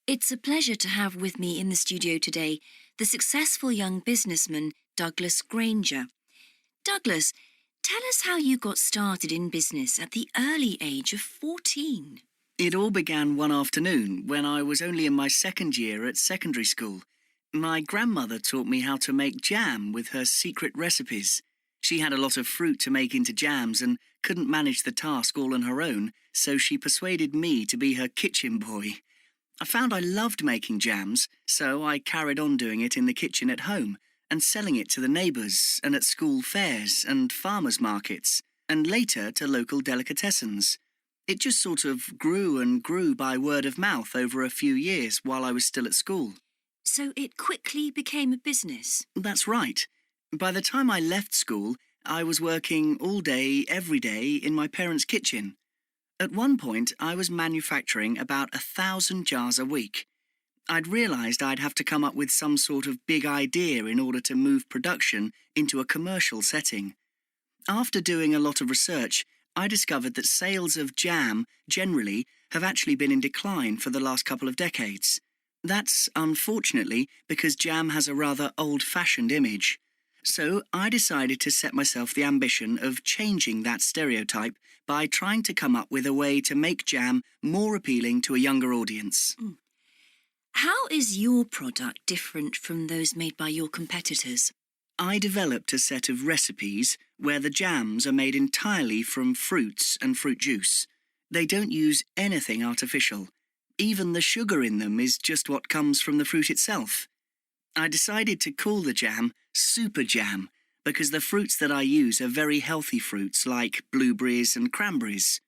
It's a pleasure to have with me in the studio today the successful young businessman Douglas Granger. Douglas, tell us how you got started in business at the early age of 14. It all began one afternoon when I was only in my second year at secondary school. My grandmother taught me how to make jam with her secret recipes. She had a lot of fruit to make into jams and couldn't manage the task all on her own, so she persuaded me to be her kitchen boy. I found I loved making jams, so I carried on doing it in the kitchen at home and selling it to the neighbours and at school fairs and farmers' markets, and later to local delicatessens. It just sort of grew and grew by word of mouth over a few years while I was still at school. So it quickly became a business. That's right. By the time I left school, I was working all day, every day in my parents' kitchen. At one point, I was manufacturing about 1,000 jars a week. I'd realised I'd have to come up with some sort of big idea in order to move production into a commercial setting. After doing a lot of research, I discovered that sales of jam, generally, have actually been in decline for the last couple of decades. That's, unfortunately, because jam has a rather old-fashioned image. So I decided to set myself the ambition of changing that stereotype by trying to come up with a way to make jam more appealing to a younger audience. How is your product different from those made by your competitors? I developed a set of recipes where the jams are made entirely from fruits and fruit juice. They don't use anything artificial. Even the sugar in them is just what comes from the fruit itself. I decided to call the jam Super Jam because the fruits that I use are very healthy fruits like blueberries and cranberries.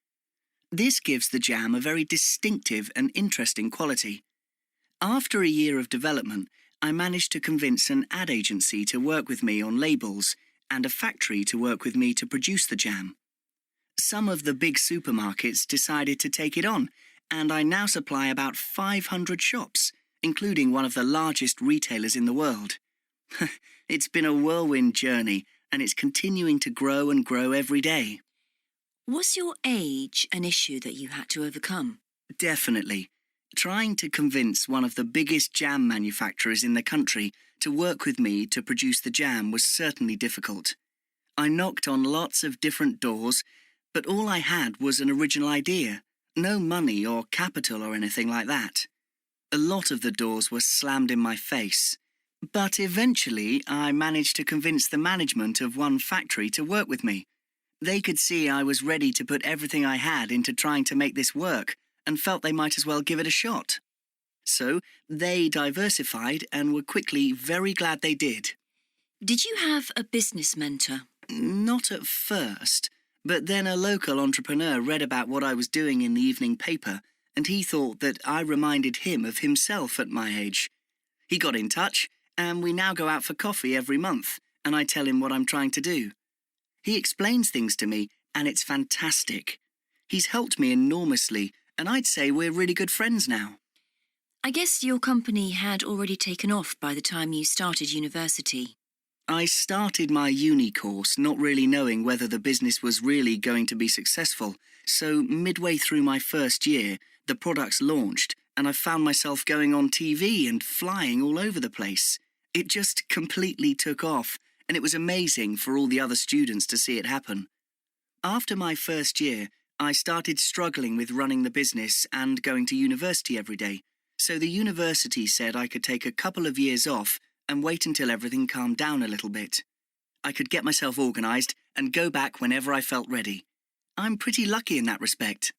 This gives the jam a very distinctive and interesting quality. After a year of development, I managed to convince an ad agency to work with me on labels and a factory to work with me to produce the jam. Some of the big supermarkets decided to take it on, and I now supply about 500 shops, including one of the largest retailers in the world. It's been a whirlwind journey, and it's continuing to grow and grow every day. Was your age an issue that you had to overcome? Definitely. Trying to convince one of the biggest jam manufacturers in the country to work with me to produce the jam was certainly difficult. I knocked on lots of different doors, but all I had was an original idea. No money or capital or anything like that. A lot of the doors were slammed in my face. But eventually, I managed to convince the management of one factory to work with me. They could see I was ready to put everything I had into trying to make this work and felt they might as well give it a shot. So they diversified and were quickly very glad they did. Did you have a business mentor? Not at first. But then a local entrepreneur read about what I was doing in the evening paper, and he thought that I reminded him of himself at my age. He got in touch, and we now go out for coffee every month, and I tell him what I'm trying to do. He explains things to me, and it's fantastic. He's helped me enormously, and I'd say we're really good friends now. I guess your company had already taken off by the time you started university. I started my uni course not really knowing whether the business was really going to be successful, so midway through my first year, the products launched and I found myself going on TV and flying all over the place. It just completely took off, and it was amazing for all the other students to see it happen. After my first year, I started struggling with running the business and going to university every day, so the university said I could take a couple of years off and wait until everything calmed down a little bit. I could get myself organised and go back whenever I felt ready. I'm pretty lucky in that respect.